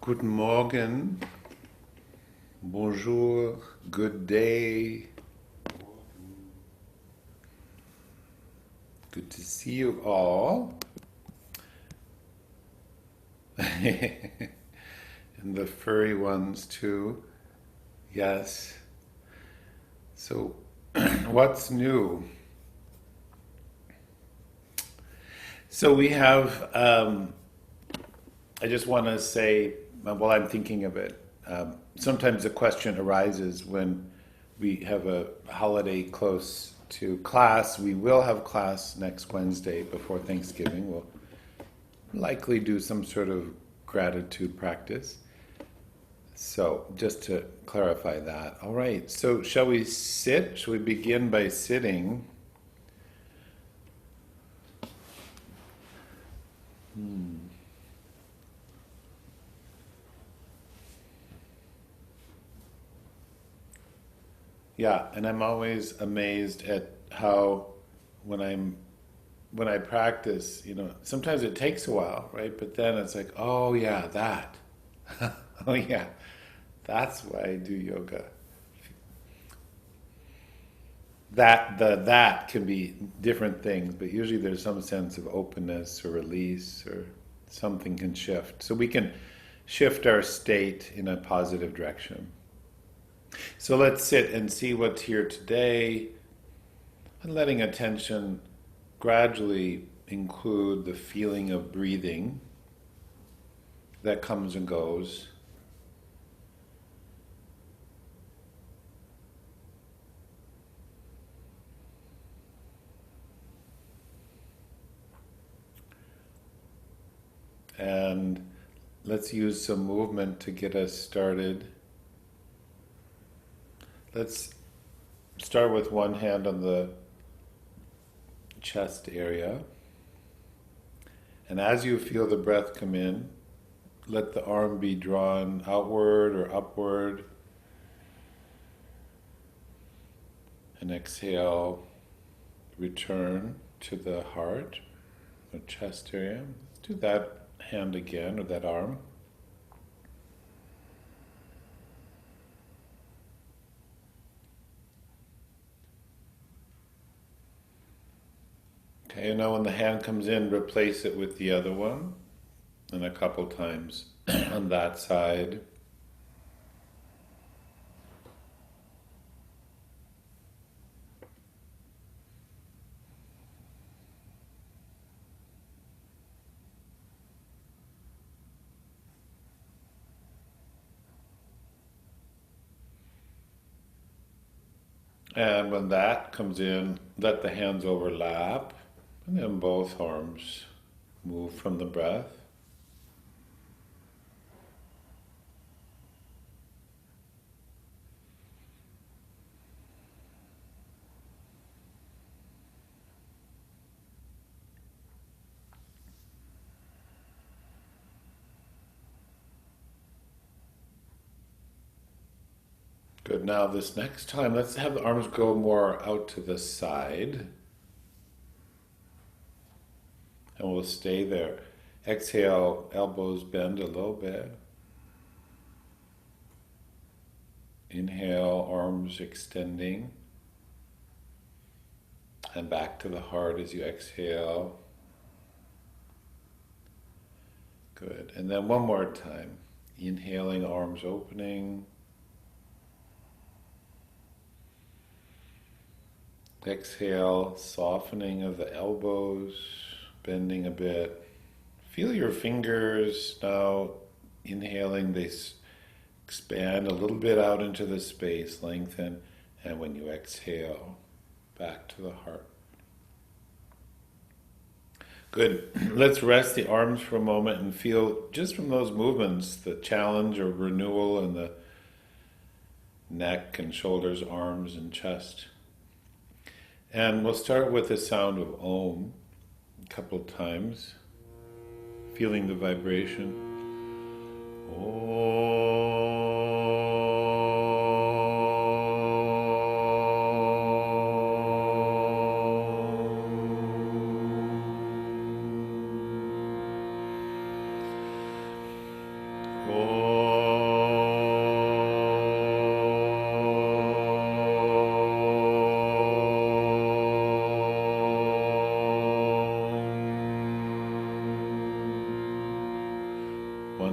Guten Morgen, bonjour, good day. Good to see you all. And the furry ones too. Yes. So, what's new? So we have, I just want to say, while I'm thinking of it, sometimes the question arises when we have a holiday close to class. We will have class next Wednesday before Thanksgiving. We'll likely do some sort of gratitude practice. So, just to clarify that. All right, so shall we sit? Shall we begin by sitting? Yeah, and I'm always amazed at how when I practice, sometimes it takes a while, right? But then it's like, oh yeah, that. Oh yeah, that's why I do yoga. That can be different things, but usually there's some sense of openness or release or something can shift. So we can shift our state in a positive direction. So let's sit and see what's here today and letting attention gradually include the feeling of breathing that comes and goes. And let's use some movement to get us started. Let's start with one hand on the chest area. And as you feel the breath come in, let the arm be drawn outward or upward. And exhale, return to the heart, the chest area. Let's do that hand again, or that arm. Okay, and now when the hand comes in, replace it with the other one, and a couple times on that side. And when that comes in, let the hands overlap, and then both arms move from the breath. Good. Now this next time, let's have the arms go more out to the side. And we'll stay there. Exhale, elbows bend a little bit. Inhale, arms extending. And back to the heart as you exhale. Good. And then one more time. Inhaling, arms opening. Exhale, softening of the elbows, bending a bit. Feel your fingers now inhaling, they expand a little bit out into the space, lengthen, and when you exhale, back to the heart. Good. Let's rest the arms for a moment and feel, just from those movements, the challenge or renewal in the neck and shoulders, arms and chest. And we'll start with the sound of Om a couple of times, feeling the vibration. Om.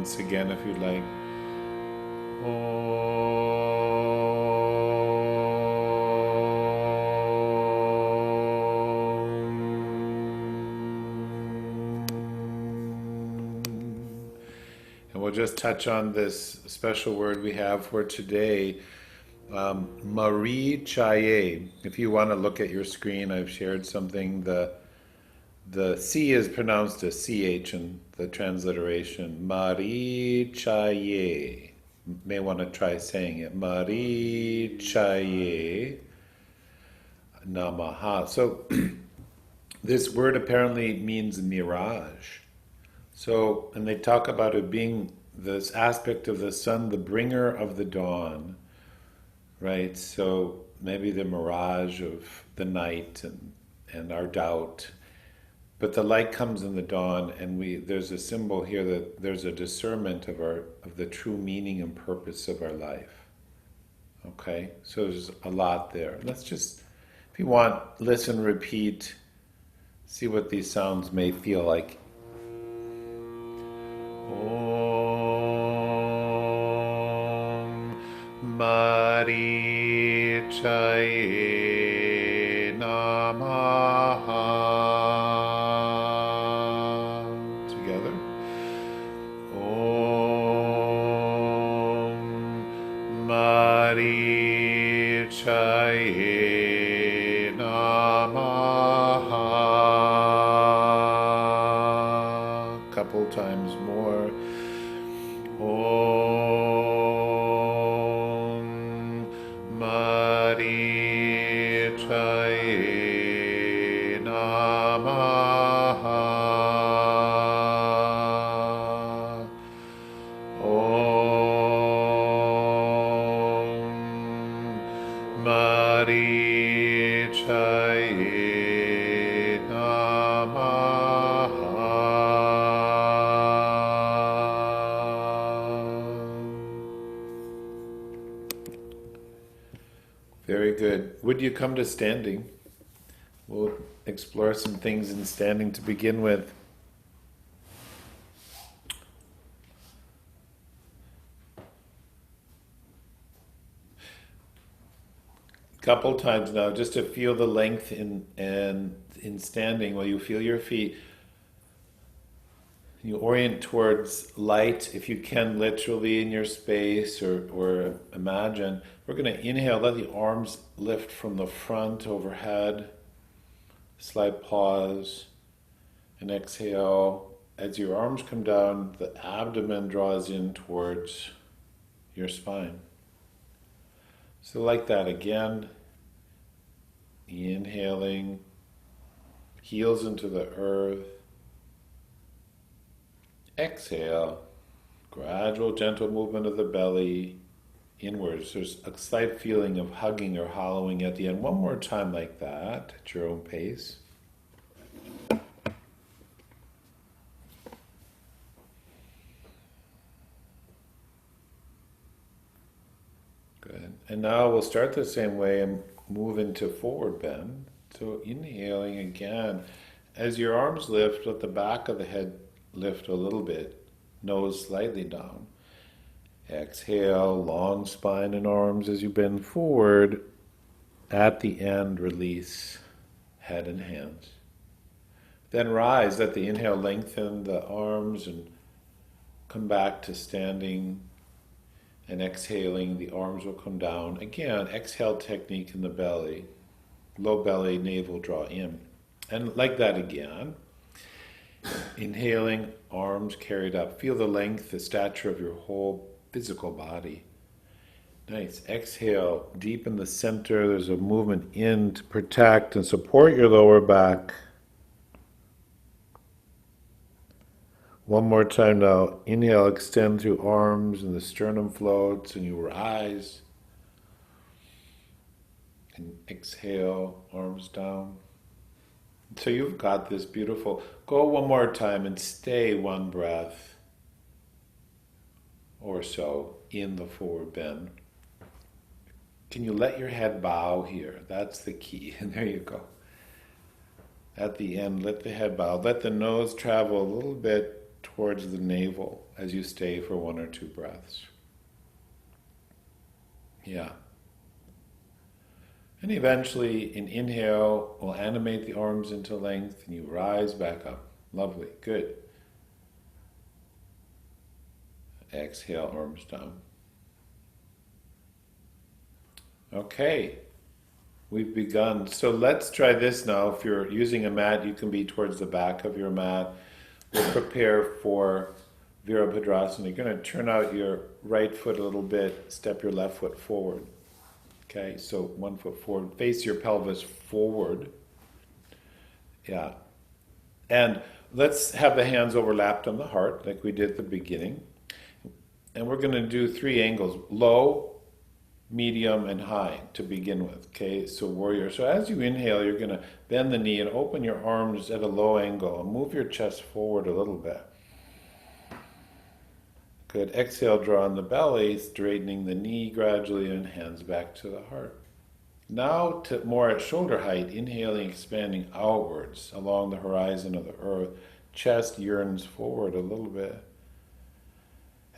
once again if you'd like. And we'll just touch on this special word we have for today, caye. If you want to look at your screen, I've shared something. The C is pronounced a CH in the transliteration. Caye. May want to try saying it. Caye Namaha. So this word apparently means mirage. So, and they talk about it being this aspect of the sun, the bringer of the dawn, right? So maybe the mirage of the night and our doubt. But the light comes in the dawn, and there's a symbol here that there's a discernment of the true meaning and purpose of our life. Okay? So there's a lot there. Let's just, if you want, listen, repeat, see what these sounds may feel like. Om Caye Namaha. Together. Om Caye Namaha. Couple times more. Om Caye Namaha. Om Caye Namaha. Very good. Would you come to standing? We'll explore some things in standing to begin with. Couple times now, just to feel the length in standing. While you feel your feet, you orient towards light, if you can, literally in your space, or imagine. We're going to inhale, let the arms lift from the front overhead, slight pause, and exhale. As your arms come down, the abdomen draws in towards your spine. So like that again, inhaling, heels into the earth. Exhale, gradual gentle movement of the belly inwards. There's a slight feeling of hugging or hollowing at the end. One more time like that, at your own pace. Good. And now we'll start the same way and move into forward bend. So inhaling again. As your arms lift, let the back of the head lift a little bit, nose slightly down. Exhale, long spine and arms as you bend forward. At the end, release head and hands. Then rise, let the inhale lengthen the arms and come back to standing. And exhaling, the arms will come down. Again, exhale technique in the belly. Low belly, navel draw in. And like that again. Inhaling, arms carried up. Feel the length, the stature of your whole physical body. Nice. Exhale, deep in the center. There's a movement in to protect and support your lower back. One more time now. Inhale, extend through arms and the sternum floats and you rise. And exhale, arms down. So you've got this beautiful. Go one more time and stay one breath or so in the forward bend. Can you let your head bow here? That's the key. And there you go. At the end, let the head bow. Let the nose travel a little bit towards the navel as you stay for 1 or 2 breaths. Yeah. And eventually, in inhale, we'll animate the arms into length and you rise back up. Lovely. Good. Exhale, arms down. Okay. We've begun. So let's try this now. If you're using a mat, you can be towards the back of your mat. We'll prepare for Virabhadrasana. You're going to turn out your right foot a little bit, step your left foot forward. Okay, so 1 foot forward. Face your pelvis forward. Yeah. And let's have the hands overlapped on the heart like we did at the beginning. And we're going to do 3 angles. Low, medium, and high to begin with. Okay, so warrior. So as you inhale, you're going to bend the knee and open your arms at a low angle and move your chest forward a little bit. Good. Exhale, draw on the belly, straightening the knee gradually and hands back to the heart. Now to more at shoulder height, inhaling, expanding outwards along the horizon of the earth. Chest yearns forward a little bit.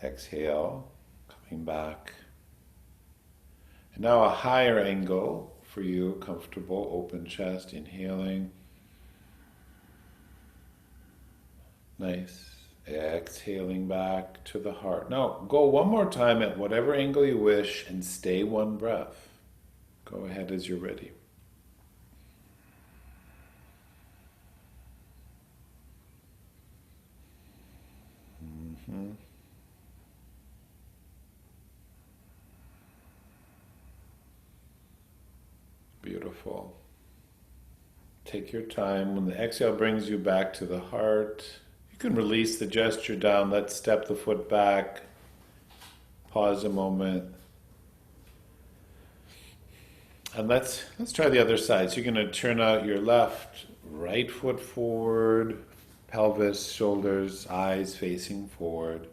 Exhale, coming back. And now a higher angle for you, comfortable, open chest, inhaling. Nice. Exhaling back to the heart. Now, go one more time at whatever angle you wish and stay 1 breath. Go ahead as you're ready. Mm-hmm. Beautiful. Take your time. When the exhale brings you back to the heart, you can release the gesture down. Let's step the foot back. Pause a moment. And let's try the other side. So you're going to turn out your right foot forward, pelvis, shoulders, eyes facing forward,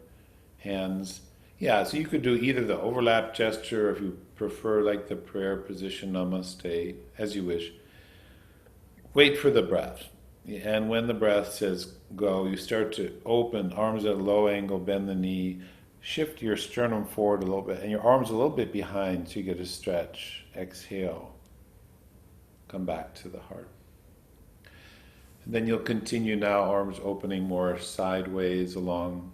hands. Yeah, so you could do either the overlap gesture, or if you prefer like the prayer position, namaste, as you wish. Wait for the breath. And when the breath says go, you start to open, arms at a low angle, bend the knee, shift your sternum forward a little bit, and your arms a little bit behind so you get a stretch. Exhale. Come back to the heart. And then you'll continue now, arms opening more sideways along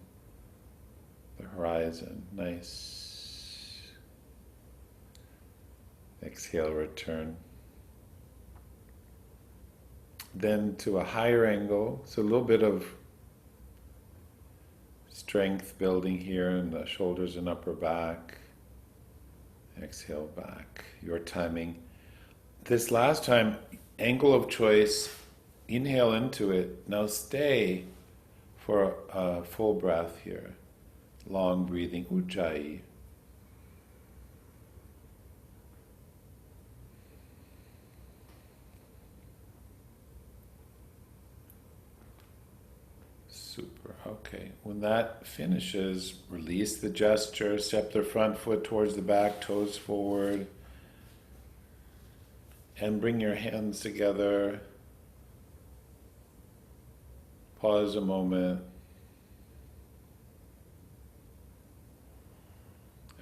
the horizon. Nice. Exhale, return. Then to a higher angle, so a little bit of strength building here in the shoulders and upper back. Exhale back, your timing. This last time, angle of choice, inhale into it. Now stay for a full breath here. Long breathing, ujjayi. Super. Okay. When that finishes, release the gesture, step the front foot towards the back, toes forward, and bring your hands together. Pause a moment.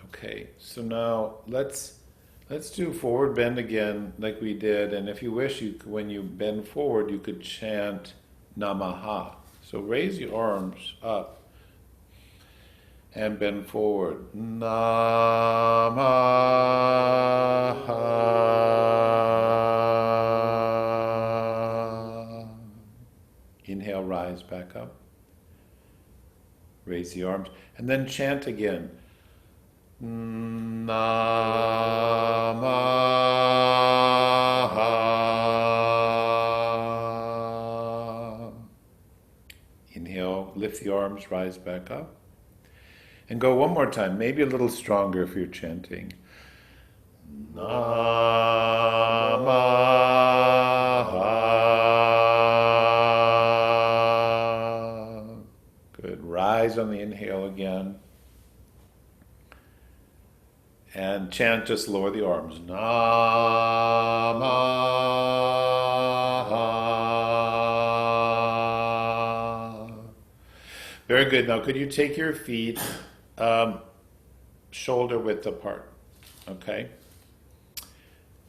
Okay. So now let's do forward bend again, like we did. And if you wish, when you bend forward, you could chant Namaha. So raise your arms up and bend forward. Namaha. Inhale, rise back up. Raise the arms. And then chant again. Namaha. Inhale, lift the arms, rise back up. And go one more time, maybe a little stronger if you're chanting. Namaha. Good. Rise on the inhale again. And chant, just lower the arms. Namaha. good. Now, could you take your feet shoulder width apart? Okay.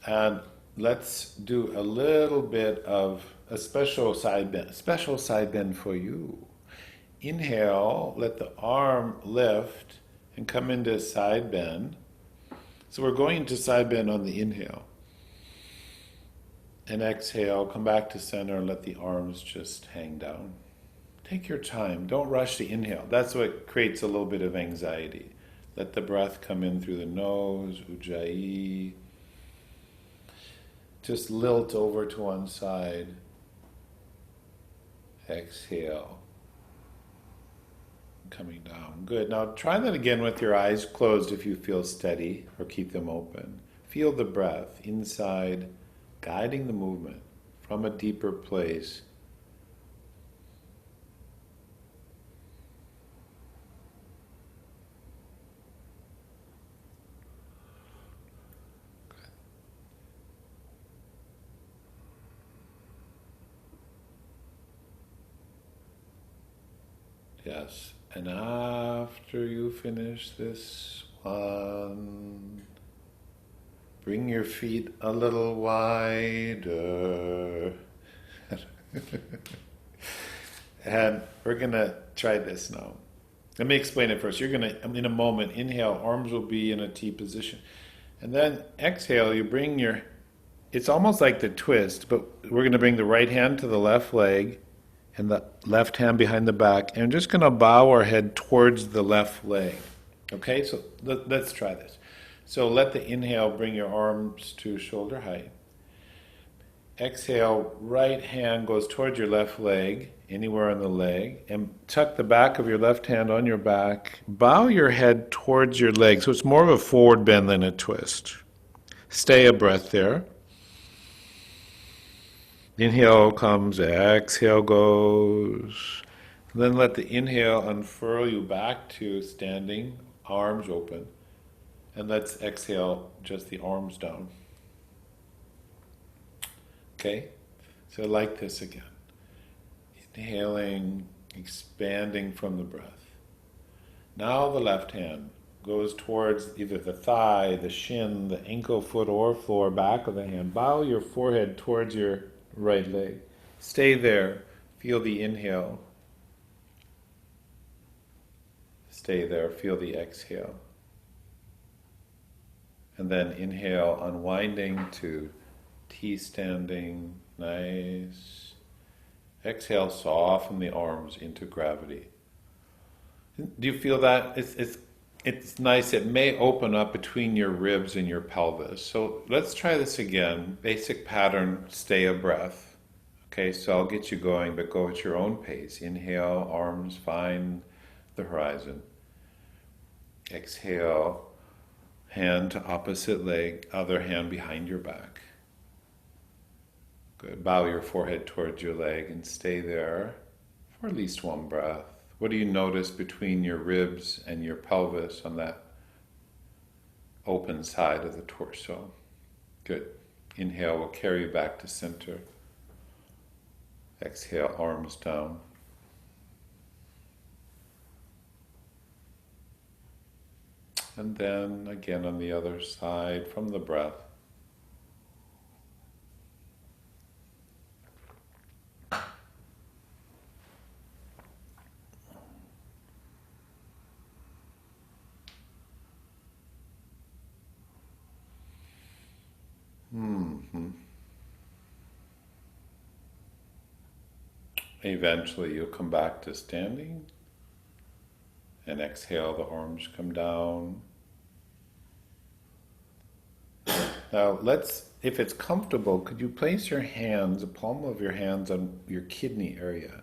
And let's do a little bit of a special side bend. Special side bend for you. Inhale, let the arm lift and come into side bend. So we're going into side bend on the inhale. And exhale, come back to center and let the arms just hang down. Take your time. Don't rush the inhale. That's what creates a little bit of anxiety. Let the breath come in through the nose, ujjayi. Just lilt over to one side. Exhale. Coming down. Good. Now try that again with your eyes closed if you feel steady, or keep them open. Feel the breath inside, guiding the movement from a deeper place. Yes. And after you finish this one, bring your feet a little wider. And we're going to try this now. Let me explain it first. You're going to, in a moment, inhale, arms will be in a T position. And then exhale, you bring your, it's almost like the twist, but we're going to bring the right hand to the left leg and the left hand behind the back. And we're just going to bow our head towards the left leg. Okay, so let's try this. So let the inhale bring your arms to shoulder height. Exhale, right hand goes towards your left leg, anywhere on the leg, and tuck the back of your left hand on your back. Bow your head towards your leg, so it's more of a forward bend than a twist. Stay a breath there. Inhale comes, exhale goes. Then let the inhale unfurl you back to standing, arms open. And let's exhale just the arms down. Okay? So like this again. Inhaling, expanding from the breath. Now the left hand goes towards either the thigh, the shin, the ankle, foot, or floor, back of the hand. Bow your forehead towards your right leg. Stay there. Feel the inhale. Stay there. Feel the exhale. And then inhale, unwinding to T standing, nice. Exhale, soften the arms into gravity. Do you feel that? It's nice. It may open up between your ribs and your pelvis. So let's try this again. Basic pattern, stay a breath. Okay, so I'll get you going, but go at your own pace. Inhale, arms find the horizon. Exhale. Hand to opposite leg, other hand behind your back. Good. Bow your forehead towards your leg and stay there for at least one breath. What do you notice between your ribs and your pelvis on that open side of the torso? Good. Inhale will carry you back to center. Exhale, arms down. And then again on the other side from the breath. Eventually you'll come back to standing. And exhale, the arms come down. Now if it's comfortable, could you place your hands, the palm of your hands on your kidney area?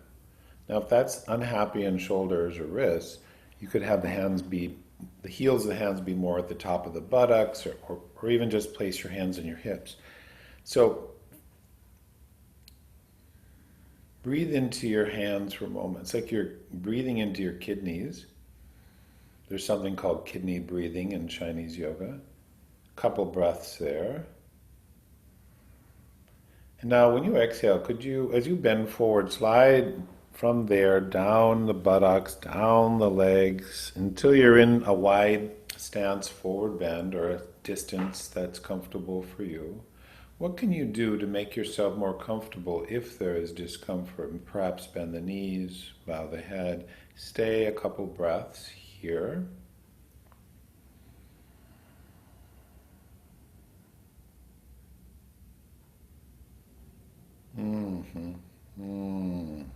Now if that's unhappy in shoulders or wrists, you could have the heels of the hands be more at the top of the buttocks, or even just place your hands on your hips. So breathe into your hands for a moment. It's like you're breathing into your kidneys. There's something called kidney breathing in Chinese yoga. Couple breaths there. And now when you exhale, could you, as you bend forward, slide from there, down the buttocks, down the legs, until you're in a wide stance forward bend or a distance that's comfortable for you. What can you do to make yourself more comfortable if there is discomfort? Perhaps bend the knees, bow the head. Stay a couple breaths here. Mm-hmm. Mm.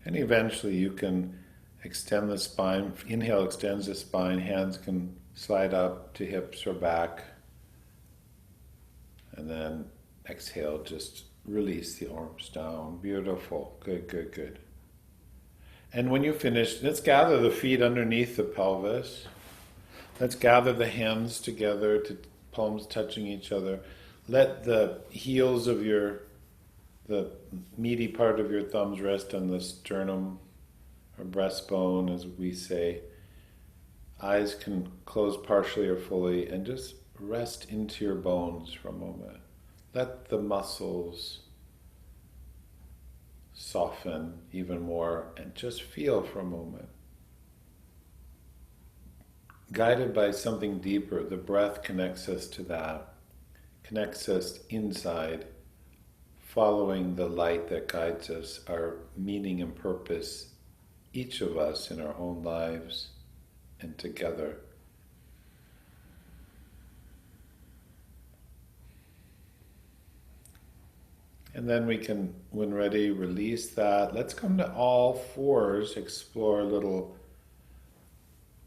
And eventually you can extend the spine. Inhale extends the spine. Hands can slide up to hips or back. And then exhale, just release the arms down. Beautiful. Good, good, good. And when you finish, let's gather the feet underneath the pelvis. Let's gather the hands together, to palms touching each other. Let the heels of the meaty part of your thumbs rest on the sternum or breastbone, as we say. Eyes can close partially or fully, and just rest into your bones for a moment. Let the muscles soften even more, and just feel for a moment. Guided by something deeper, the breath connects us to that, connects us inside, following the light that guides us, our meaning and purpose, each of us in our own lives and together. And then we can, when ready, release that. Let's come to all fours, explore a little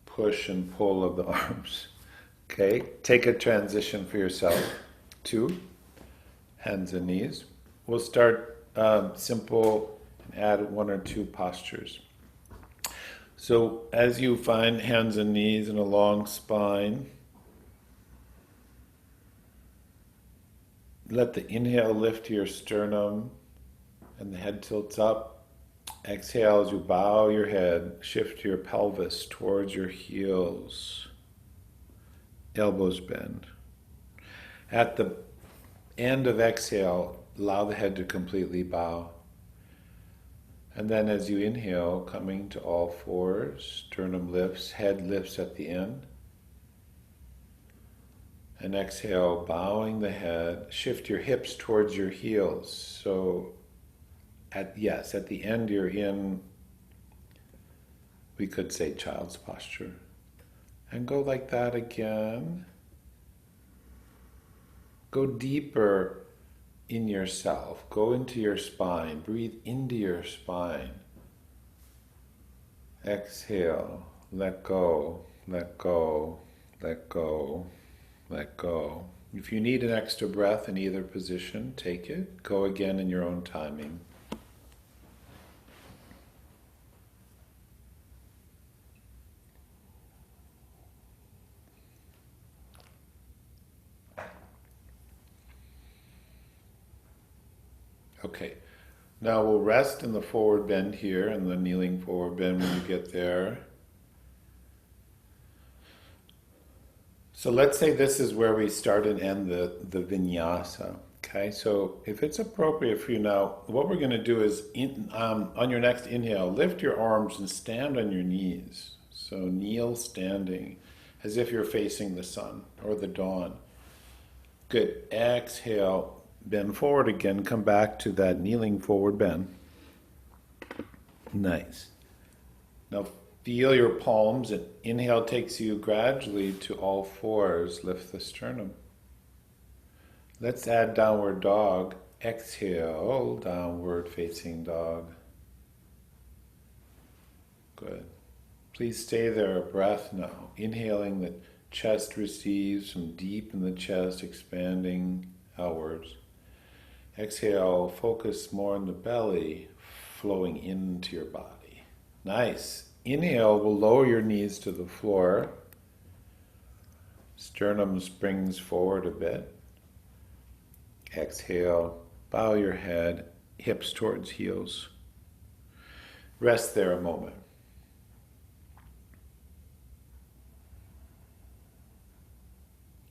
push and pull of the arms. Okay, take a transition for yourself. 2, hands and knees. We'll start simple and add 1 or 2 postures. So as you find hands and knees and a long spine, let the inhale lift your sternum and the head tilts up. Exhale as you bow your head, shift your pelvis towards your heels. Elbows bend. At the end of exhale, allow the head to completely bow. And then as you inhale, coming to all fours, sternum lifts, head lifts at the end. And exhale, bowing the head, shift your hips towards your heels. So at the end you're in, we could say child's posture. And go like that again. Go deeper in yourself. Go into your spine. Breathe into your spine. Exhale. Let go. Let go. Let go. Let go. If you need an extra breath in either position, take it. Go again in your own timing. Okay, now we'll rest in the forward bend here, and the kneeling forward bend when you get there. So let's say this is where we start and end the vinyasa. Okay, so if it's appropriate for you now, what we're going to do is, on your next inhale, lift your arms and stand on your knees. So kneel standing, as if you're facing the sun or the dawn. Good. Exhale, bend forward again, come back to that kneeling forward bend. Nice. Now feel your palms, and inhale takes you gradually to all fours. Lift the sternum. Let's add downward dog. Exhale, downward facing dog. Good. Please stay there a breath now. Inhaling, the chest receives from deep in the chest, expanding outwards. Exhale, focus more on the belly, flowing into your body. Nice. Inhale will lower your knees to the floor. Sternum springs forward a bit. Exhale, bow your head, hips towards heels. Rest there a moment.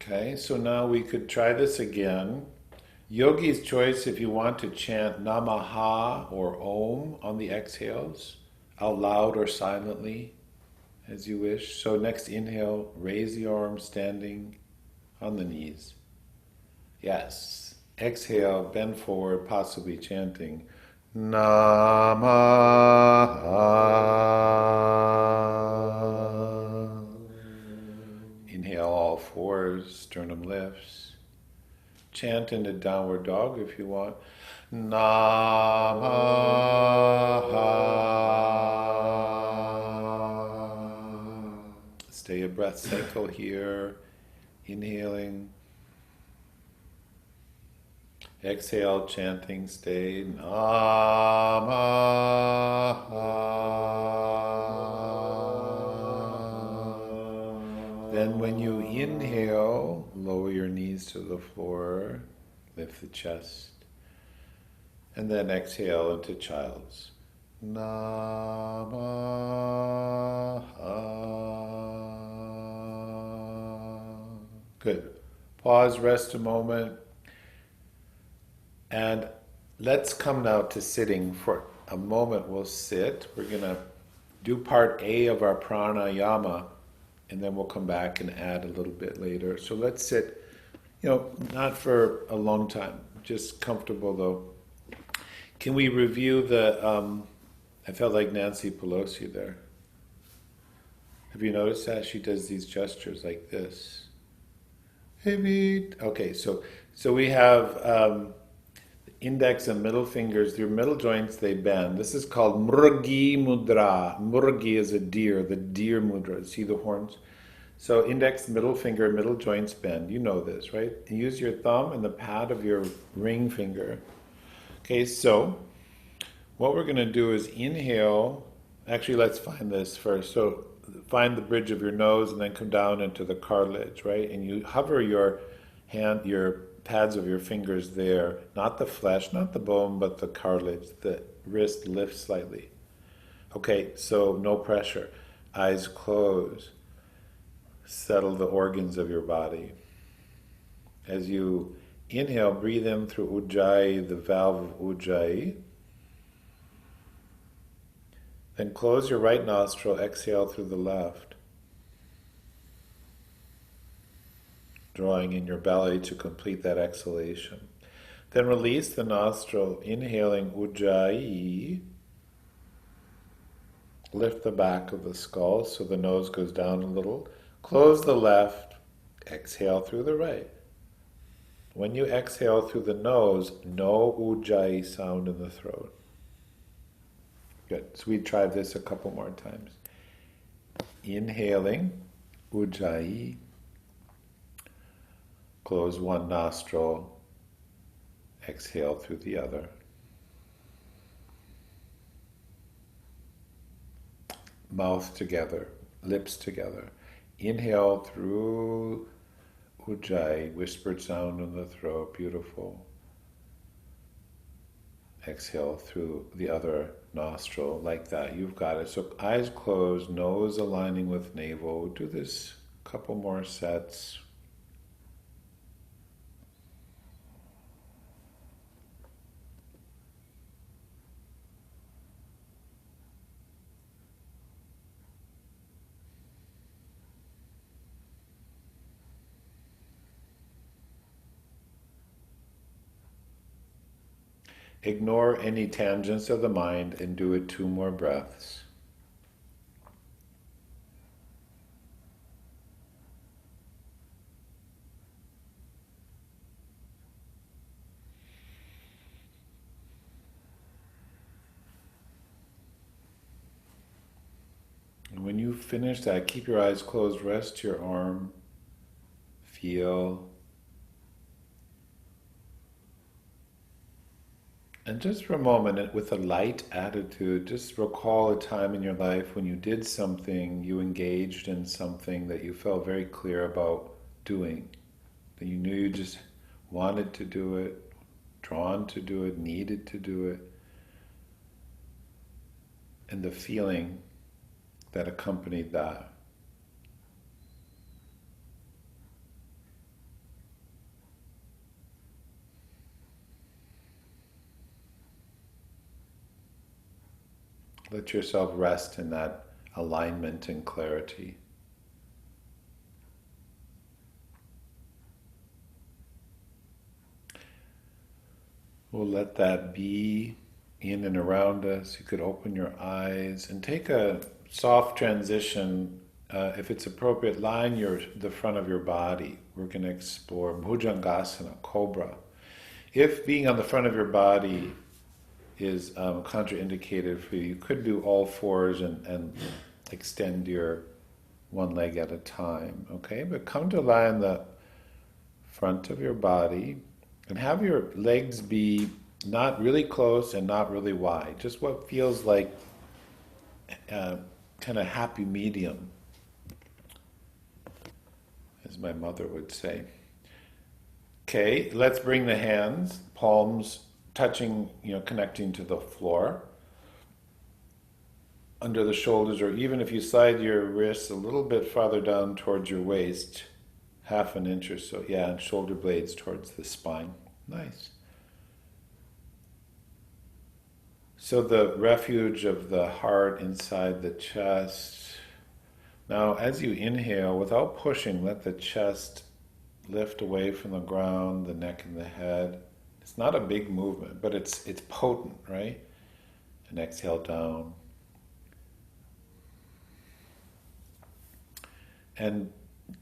Okay, so now we could try this again. Yogi's choice if you want to chant Namaha or Om on the exhales, out loud or silently, as you wish. So next inhale, raise the arms standing on the knees. Yes. Exhale, bend forward, possibly chanting Namaha. Inhale all fours, sternum lifts. Chant into downward dog if you want. Namaha. Stay a breath cycle here. Inhaling. Exhale, chanting, stay. Namaha. Then when you inhale, lower your knees to the floor, lift the chest, and then exhale into child's. Namaha. Good. Pause, rest a moment. And let's come now to sitting. For a moment we'll sit. We're going to do part A of our pranayama, and then we'll come back and add a little bit later. So let's sit, not for a long time, just comfortable though. Can we review I felt like Nancy Pelosi there. Have you noticed that? She does these gestures like this. Okay, so we have index and middle fingers, your middle joints, they bend. This is called murgi mudra. Murgi is a deer, the deer mudra. See the horns? So index, middle finger, middle joints bend. You know this, right? And use your thumb and the pad of your ring finger. Okay, so what we're going to do is inhale. Actually, let's find this first. So find the bridge of your nose and then come down into the cartilage, right? And you hover your hand, your pads of your fingers there, not the flesh, not the bone, but the cartilage. The wrist lifts slightly. Okay, so no pressure. Eyes closed. Settle the organs of your body. As you inhale, breathe in through ujjayi, the valve of ujjayi. Then close your right nostril, exhale through the left, drawing in your belly to complete that exhalation. Then release the nostril, inhaling ujjayi. Lift the back of the skull so the nose goes down a little. Close the left, exhale through the right. When you exhale through the nose, no ujjayi sound in the throat. Good. So we try this a couple more times. Inhaling, ujjayi. Close one nostril, exhale through the other. Mouth together, lips together. Inhale through ujjayi, whispered sound in the throat, beautiful. Exhale through the other nostril, like that. You've got it. So eyes closed, nose aligning with navel. We'll do this a couple more sets. Ignore any tangents of the mind and do it 2 more breaths. And when you finish that, keep your eyes closed, rest your arm, feel. And just for a moment, with a light attitude, just recall a time in your life when you did something, you engaged in something that you felt very clear about doing, that you knew you just wanted to do it, drawn to do it, needed to do it, and the feeling that accompanied that. Let yourself rest in that alignment and clarity. We'll let that be in and around us. You could open your eyes and take a soft transition. If it's appropriate, line the front of your body. We're going to explore bhujangasana, cobra. If being on the front of your body is contraindicated for you, you could do all fours and extend your one leg at a time, okay? But come to lie on the front of your body and have your legs be not really close and not really wide, just what feels like kind of happy medium, as my mother would say. Okay, let's bring the hands, palms touching, connecting to the floor, under the shoulders, or even if you slide your wrists a little bit farther down towards your waist, half an inch or so, and shoulder blades towards the spine. Nice. So the refuge of the heart inside the chest. Now, as you inhale, without pushing, let the chest lift away from the ground, the neck and the head. It's not a big movement, but it's potent, right? And exhale down. And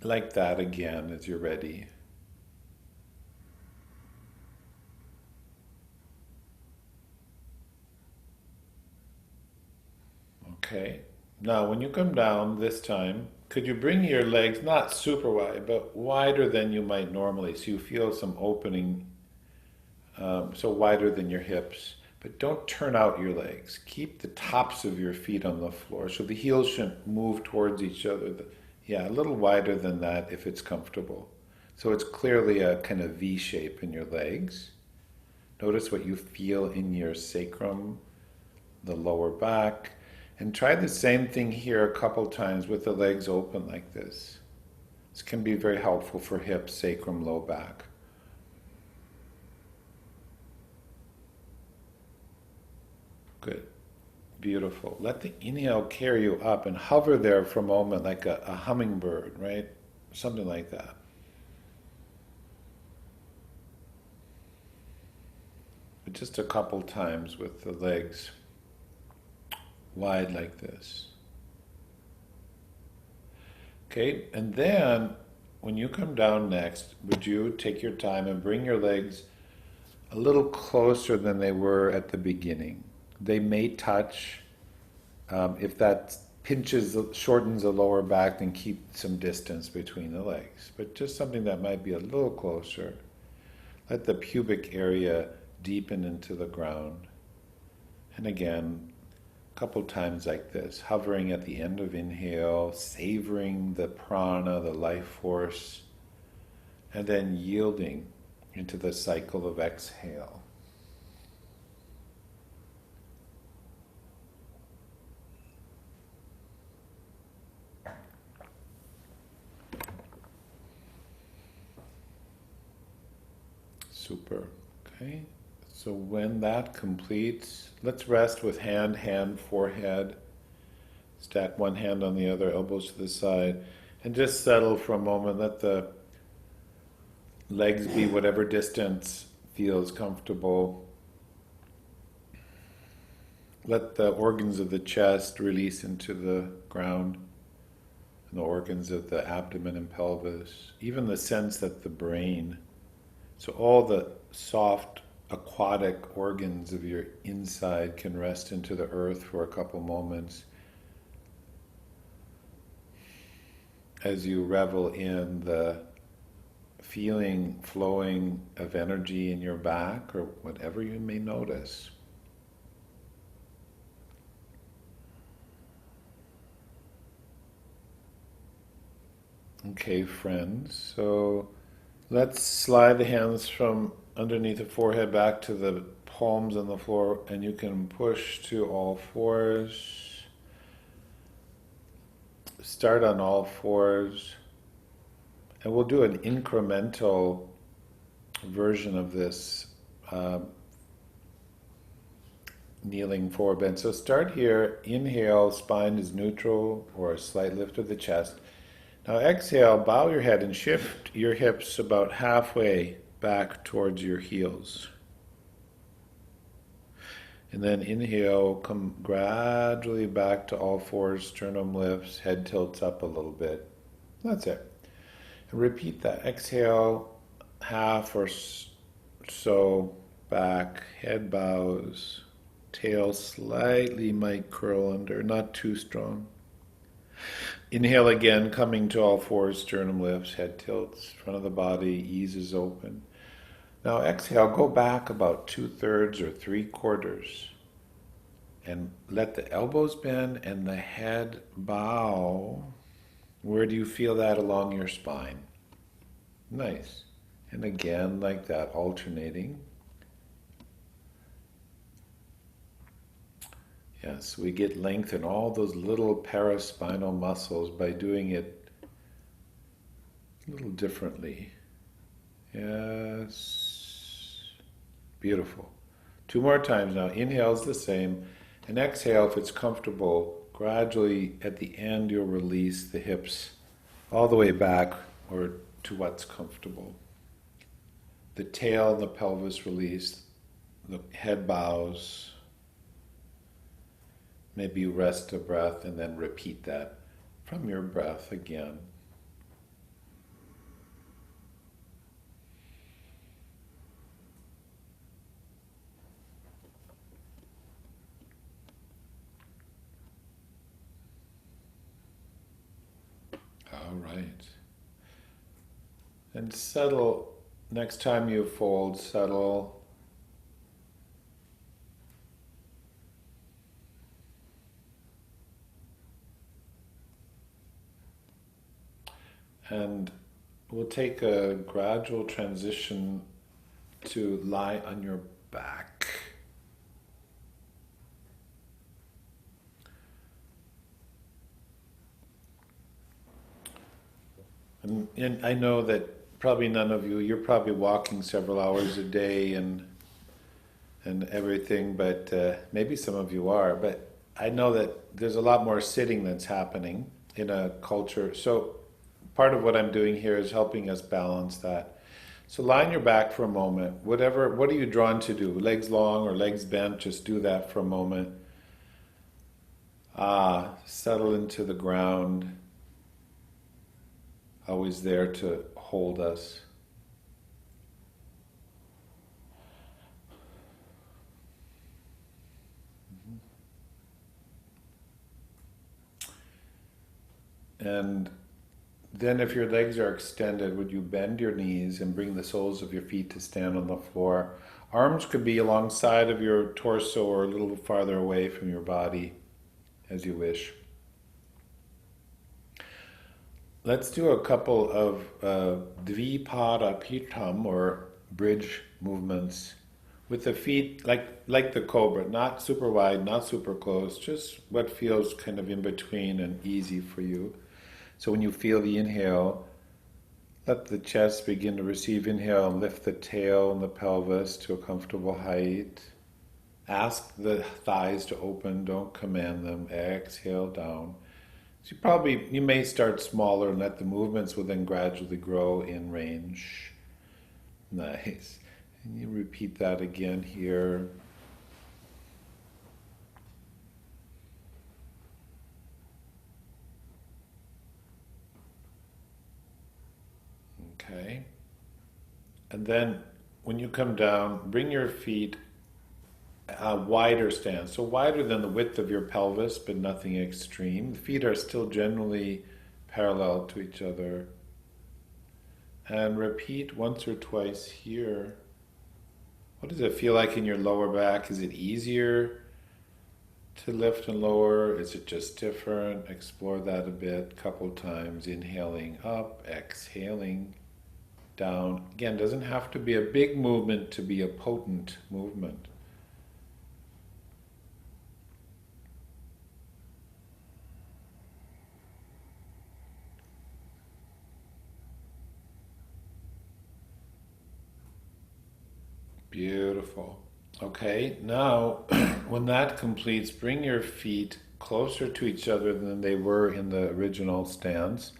like that again as you're ready. Okay. Now, when you come down this time, could you bring your legs not super wide, but wider than you might normally, so you feel some opening, so wider than your hips. But don't turn out your legs. Keep the tops of your feet on the floor, so the heels shouldn't move towards each other. A little wider than that if it's comfortable. So it's clearly a kind of V shape in your legs. Notice what you feel in your sacrum, the lower back. And try the same thing here a couple times with the legs open like this. This can be very helpful for hips, sacrum, low back. Good. Beautiful. Let the inhale carry you up and hover there for a moment like a hummingbird, right? Something like that. But just a couple times with the legs wide like this. Okay, and then when you come down next, would you take your time and bring your legs a little closer than they were at the beginning? They may touch. If that shortens the lower back, then keep some distance between the legs. But just something that might be a little closer. Let the pubic area deepen into the ground. And again, a couple times like this, hovering at the end of inhale, savoring the prana, the life force, and then yielding into the cycle of exhale. Super. Okay. So when that completes, let's rest with hand, forehead. Stack one hand on the other, elbows to the side, and just settle for a moment. Let the legs be whatever distance feels comfortable. Let the organs of the chest release into the ground, and the organs of the abdomen and pelvis. Even the sense that the brain, so all the soft aquatic organs of your inside can rest into the earth for a couple moments as you revel in the feeling, flowing of energy in your back or whatever you may notice. Okay, friends, so let's slide the hands from underneath the forehead back to the palms on the floor, and you can push to all fours. Start on all fours, and we'll do an incremental version of this kneeling forward bend. So start here, inhale, spine is neutral or a slight lift of the chest. Now exhale, bow your head and shift your hips about halfway back towards your heels. And then inhale, come gradually back to all fours, sternum lifts, head tilts up a little bit. That's it. And repeat that. Exhale, half or so back, head bows, tail slightly might curl under, not too strong. Inhale again, coming to all fours, sternum lifts, head tilts, front of the body eases open. Now exhale, go back about 2/3 or 3/4 and let the elbows bend and the head bow. Where do you feel that along your spine? Nice. And again, like that, alternating. Yes, we get length in all those little paraspinal muscles by doing it a little differently. Yes. Beautiful. 2 more times now. Inhale is the same. And exhale, if it's comfortable, gradually at the end you'll release the hips all the way back or to what's comfortable. The tail and the pelvis release, the head bows. Maybe you rest a breath and then repeat that from your breath again. All right. And settle, next time you fold, settle. And we'll take a gradual transition to lie on your back. And I know that probably none of you, you're probably walking several hours a day and everything, but maybe some of you are, but I know that there's a lot more sitting that's happening in a culture. So part of what I'm doing here is helping us balance that. So lie on your back for a moment. What are you drawn to do? Legs long or legs bent, just do that for a moment. Settle into the ground. Always there to hold us. And then if your legs are extended, would you bend your knees and bring the soles of your feet to stand on the floor? Arms could be alongside of your torso or a little farther away from your body, as you wish. Let's do a couple of dvipada pitam, or bridge movements, with the feet like the cobra, not super wide, not super close, just what feels kind of in between and easy for you. So when you feel the inhale, let the chest begin to receive inhale and lift the tail and the pelvis to a comfortable height. Ask the thighs to open, don't command them. Exhale down. So you may start smaller and let the movements will then gradually grow in range. Nice. And you repeat that again here. Okay. And then when you come down, bring your feet a wider stance. So wider than the width of your pelvis, but nothing extreme. The feet are still generally parallel to each other. And repeat once or twice here. What does it feel like in your lower back? Is it easier to lift and lower? Is it just different? Explore that a bit, couple times. Inhaling up, exhaling down. Again, doesn't have to be a big movement to be a potent movement. Beautiful. Okay, now when that completes, bring your feet closer to each other than they were in the original stance.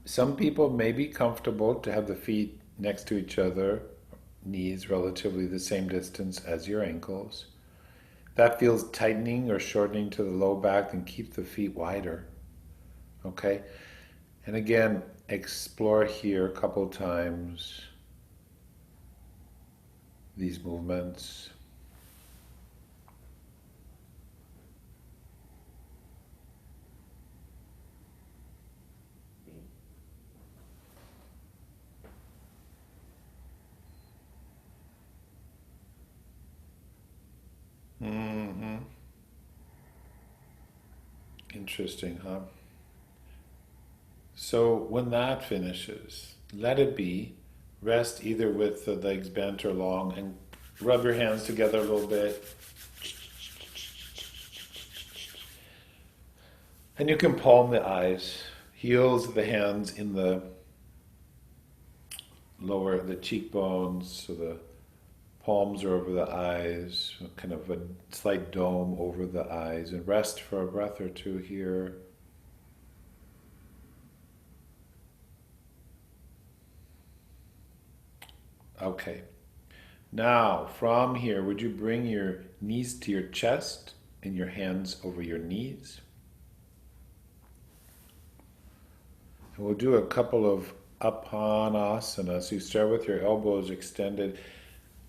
Some people may be comfortable to have the feet next to each other, knees relatively the same distance as your ankles. If that feels tightening or shortening to the low back, then keep the feet wider. Okay? And again, explore here a couple times these movements. Hmm. Interesting, huh? So when that finishes, let it be. Rest either with the legs bent or long and rub your hands together a little bit. And you can palm the eyes, heels of the hands in the lower, the cheekbones, so the palms are over the eyes, kind of a slight dome over the eyes, and rest for a breath or two here. Okay. Now, from here, would you bring your knees to your chest and your hands over your knees? And we'll do a couple of asanas. You start with your elbows extended.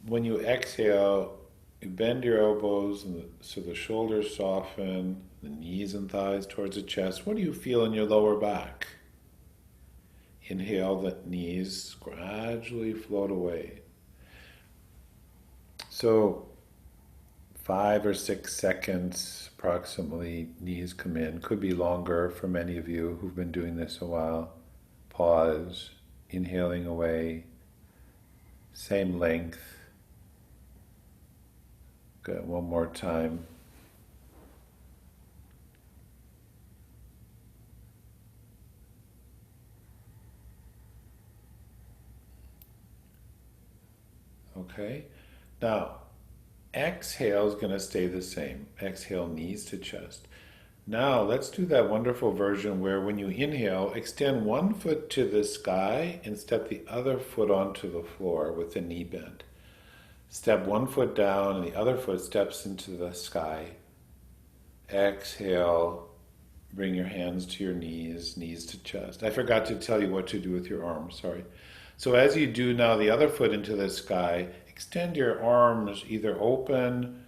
When you exhale, you bend your elbows so the shoulders soften, the knees and thighs towards the chest. What do you feel in your lower back? Inhale, the knees gradually float away. So 5 or 6 seconds approximately, knees come in. Could be longer for many of you who've been doing this a while. Pause, inhaling away, same length. Good, one more time. Okay, now exhale is going to stay the same. Exhale, knees to chest. Now let's do that wonderful version where when you inhale, extend one foot to the sky and step the other foot onto the floor with the knee bent. Step one foot down and the other foot steps into the sky. Exhale, bring your hands to your knees, knees to chest. I forgot to tell you what to do with your arms, sorry. So as you do now the other foot into the sky, extend your arms either open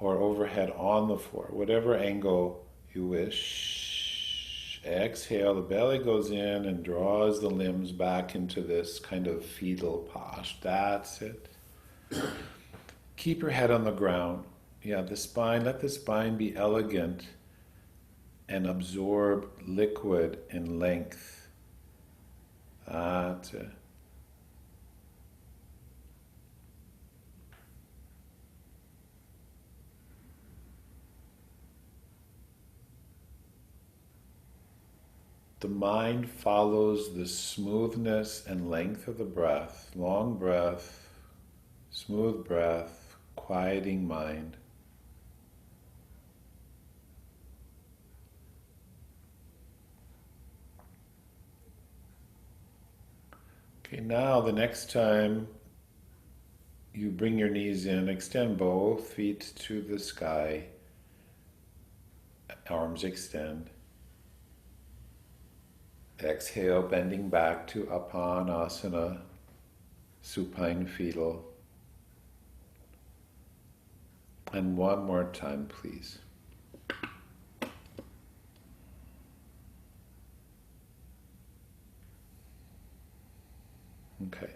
or overhead on the floor, whatever angle you wish. Exhale, the belly goes in and draws the limbs back into this kind of fetal posture. That's it. Keep your head on the ground. Yeah, the spine, let the spine be elegant and absorb liquid in length. That's it. The mind follows the smoothness and length of the breath. Long breath, smooth breath, quieting mind. Okay, now the next time you bring your knees in, extend both feet to the sky, arms extend. Exhale, bending back to Apanasana, supine fetal. And one more time, please. Okay.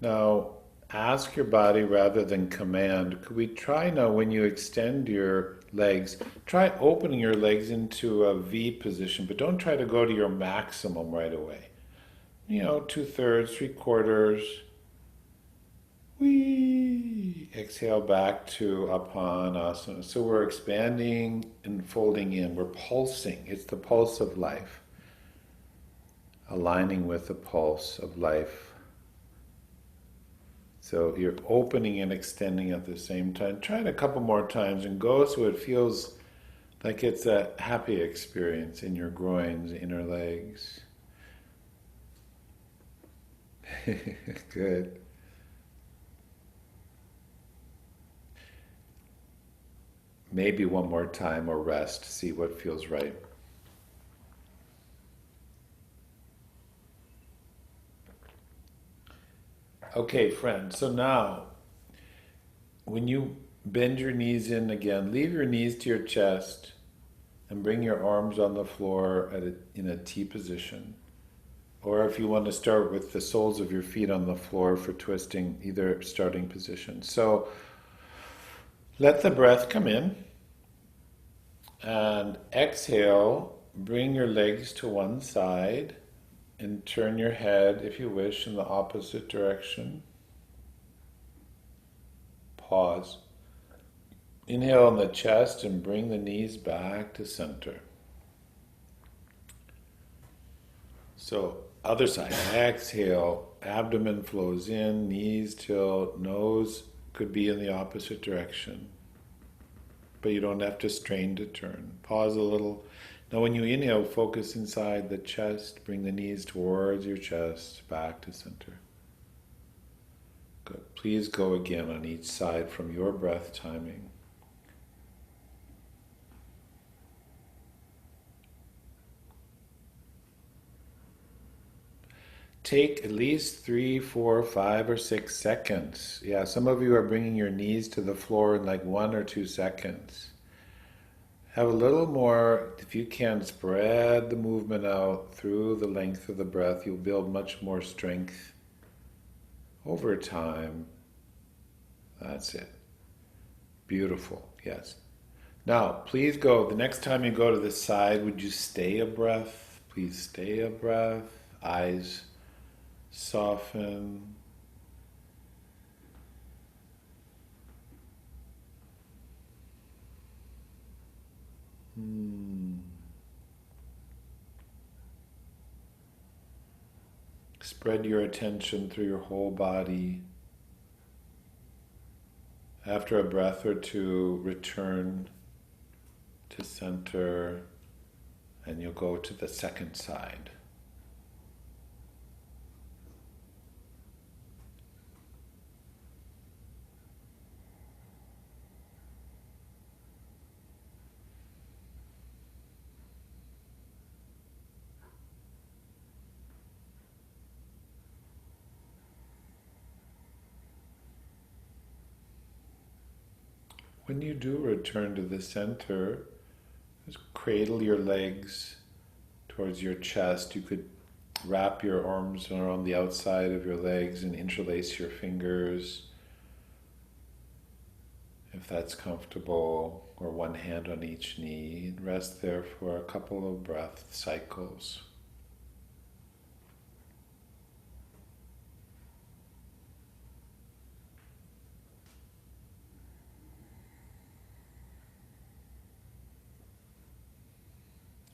Now, ask your body rather than command. Could we try now when you extend your legs, try opening your legs into a V position, but don't try to go to your maximum right away. 2/3, 3/4. Whee! Exhale back to Apanasana. So we're expanding and folding in. We're pulsing. It's the pulse of life. Aligning with the pulse of life. So you're opening and extending at the same time. Try it a couple more times and go so it feels like it's a happy experience in your groins, inner legs. Good. Maybe one more time or rest, see what feels right. Okay, friend, so now when you bend your knees in again, leave your knees to your chest and bring your arms on the floor in a T position. Or if you want to start with the soles of your feet on the floor for twisting, either starting position. So let the breath come in and exhale, bring your legs to one side and turn your head, if you wish, in the opposite direction. Pause. Inhale on the chest and bring the knees back to center. So, other side. Exhale, abdomen flows in, knees tilt, nose could be in the opposite direction. But you don't have to strain to turn. Pause a little. Now when you inhale, focus inside the chest, bring the knees towards your chest, back to center. Good. Please go again on each side from your breath timing. Take at least 3, 4, 5, or 6 seconds. Yeah, some of you are bringing your knees to the floor in like 1 or 2 seconds. Have a little more, if you can, spread the movement out through the length of the breath. You'll build much more strength over time. That's it. Beautiful, yes. Now, please go, the next time you go to the side, would you stay a breath? Please stay a breath. Eyes soften. Spread your attention through your whole body. After a breath or two, return to center, and you'll go to the second side. When you do return to the center, just cradle your legs towards your chest. You could wrap your arms around the outside of your legs and interlace your fingers, if that's comfortable, or one hand on each knee. And rest there for a couple of breath cycles.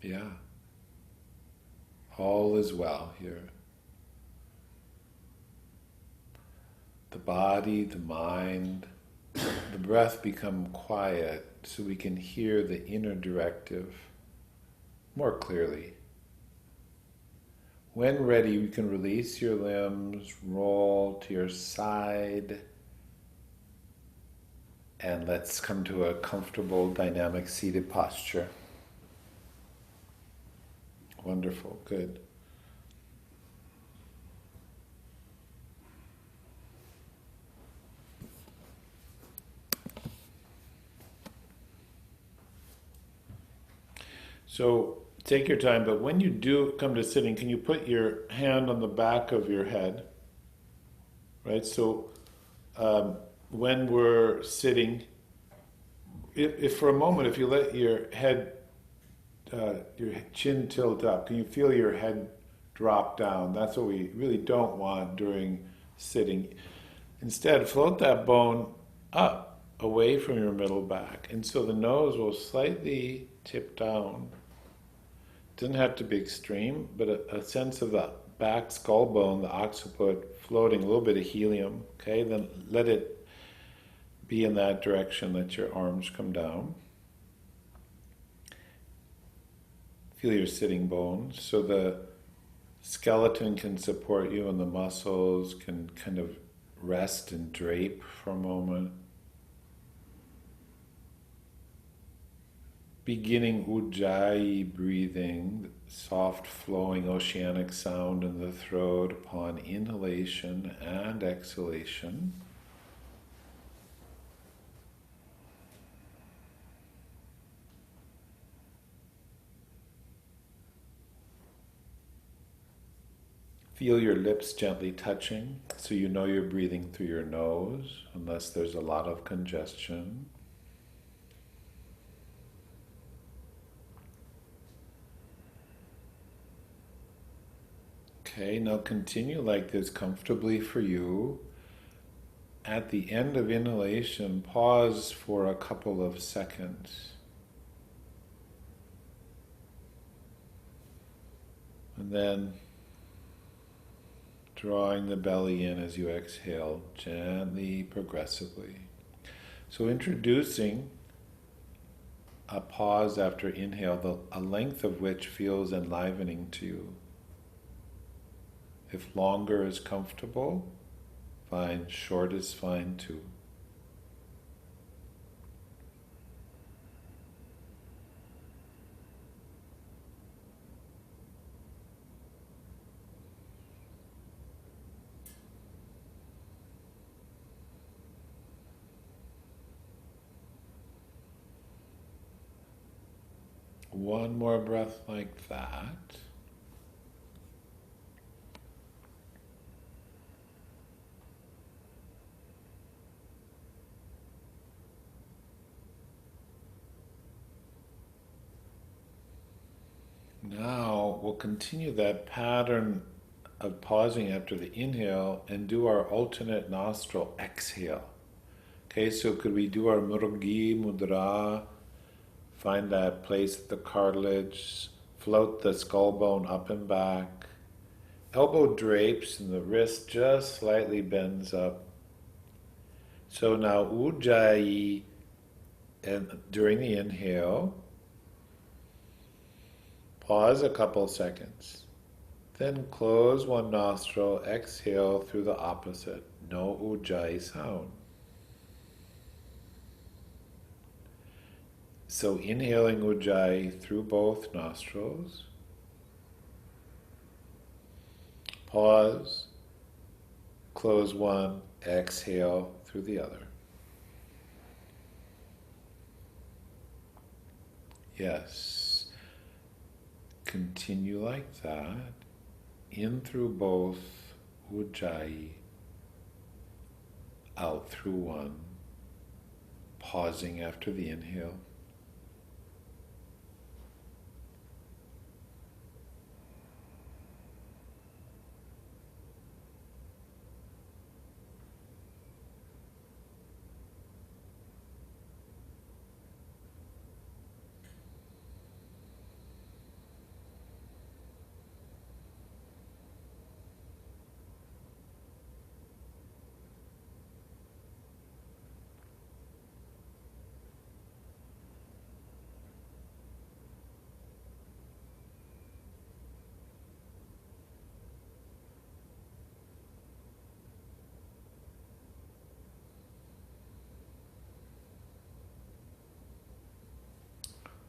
Yeah. All is well here. The body, the mind, the breath become quiet so we can hear the inner directive more clearly. When ready, you can release your limbs, roll to your side, and let's come to a comfortable, dynamic, seated posture. Wonderful, good. So take your time, but when you do come to sitting, can you put your hand on the back of your head? Right, so when we're sitting, if for a moment, if you let your head, your chin tilt up, can you feel your head drop down? That's what we really don't want during sitting. Instead, float that bone up, away from your middle back. And so the nose will slightly tip down. It doesn't have to be extreme, but a sense of the back skull bone, the occiput, floating a little bit of helium. Okay, then let it be in that direction. Let your arms come down. Feel your sitting bones. So the skeleton can support you and the muscles can kind of rest and drape for a moment. Beginning ujjayi breathing, soft flowing oceanic sound in the throat upon inhalation and exhalation. Feel your lips gently touching, so you know you're breathing through your nose, unless there's a lot of congestion. Okay, now continue like this comfortably for you. At the end of inhalation, pause for a couple of seconds. And then drawing the belly in as you exhale, gently, progressively. So introducing a pause after inhale, a length of which feels enlivening to you. If longer is comfortable, fine. Short is fine too. One more breath like that. Now we'll continue that pattern of pausing after the inhale and do our alternate nostril exhale. Okay, so could we do our murgi mudra? Find that place at the cartilage, float the skull bone up and back. Elbow drapes and the wrist just slightly bends up. So now ujjayi, and during the inhale, pause a couple seconds. Then close one nostril, exhale through the opposite. No ujjayi sound. So inhaling ujjayi through both nostrils. Pause. Close one, exhale through the other. Yes. Continue like that. In through both ujjayi, out through one, pausing after the inhale.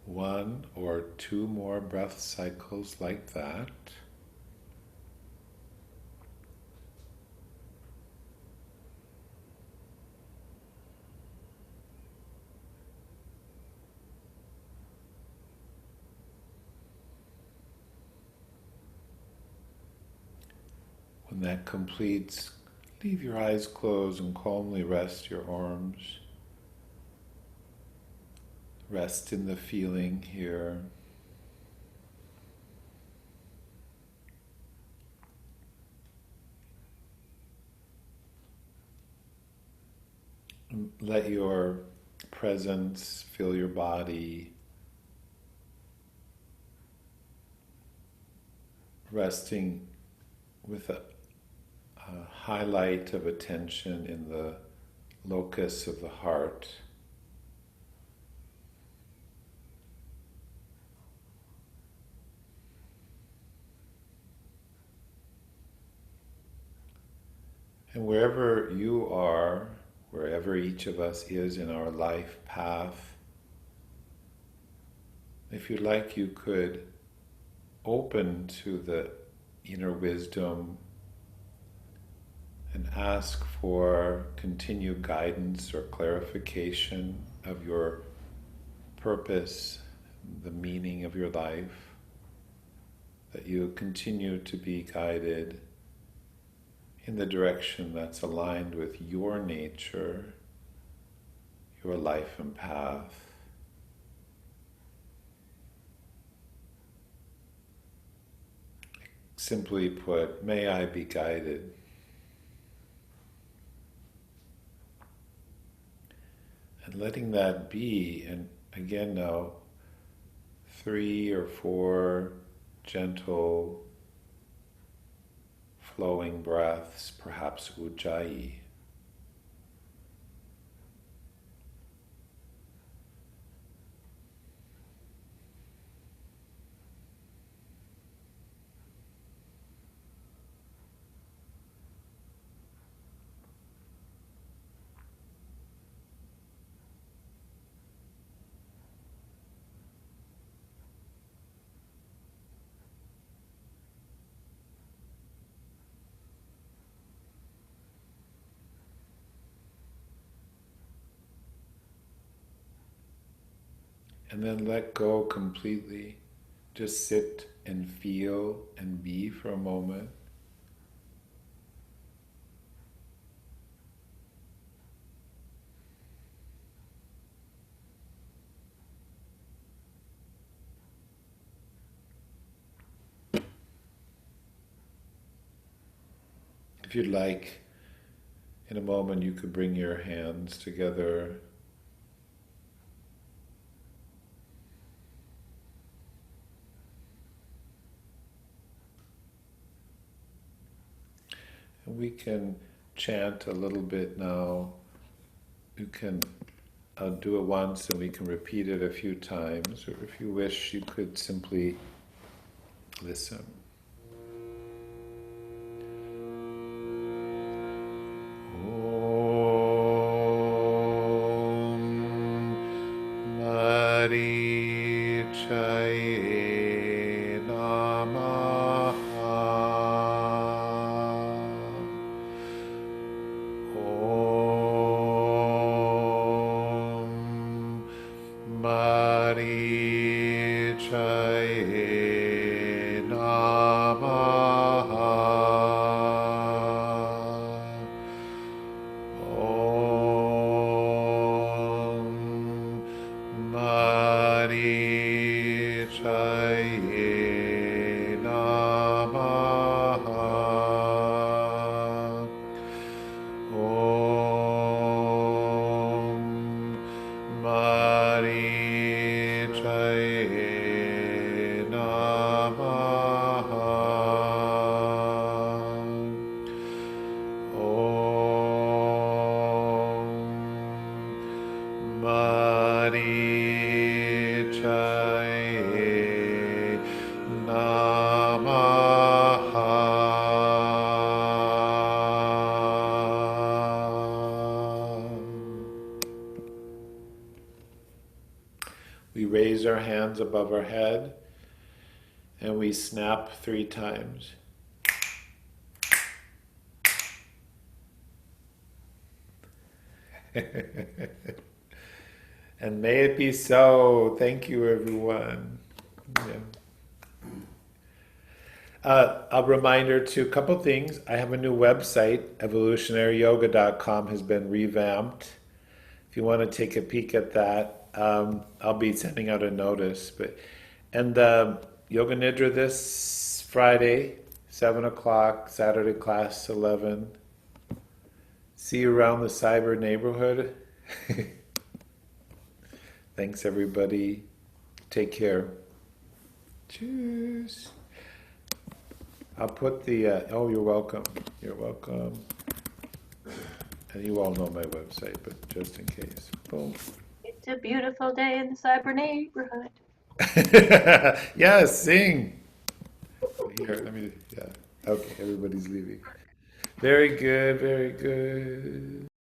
One or two more breath cycles like that. When that completes, leave your eyes closed and calmly rest your arms. Rest in the feeling here. Let your presence fill your body, resting with a highlight of attention in the locus of the heart. And wherever you are, wherever each of us is in our life path, if you like, you could open to the inner wisdom and ask for continued guidance or clarification of your purpose, the meaning of your life, that you continue to be guided in the direction that's aligned with your nature, your life and path. Simply put, may I be guided. And letting that be, and again now, 3 or 4 gentle flowing breaths, perhaps ujjayi. And then let go completely. Just sit and feel and be for a moment. If you'd like, in a moment you could bring your hands together. And we can chant a little bit now. You can do it once and we can repeat it a few times, or if you wish, you could simply listen. Caye namaha. Caye namaha. Caye namaha. Caye We raise our hands above our head and we snap 3 times. And may it be so. Thank you, everyone. Yeah. A reminder to a couple things. I have a new website, evolutionaryyoga.com has been revamped. If you want to take a peek at that, I'll be sending out a notice. And Yoga Nidra this Friday, 7 o'clock, Saturday class 11. See you around the cyber neighborhood. Thanks, everybody. Take care. Cheers. I'll put the, oh, you're welcome. You're welcome. And you all know my website, but just in case. Boom. It's a beautiful day in the cyber neighborhood. Yeah, sing. Here, let me, yeah. Okay, everybody's leaving. Very good, very good.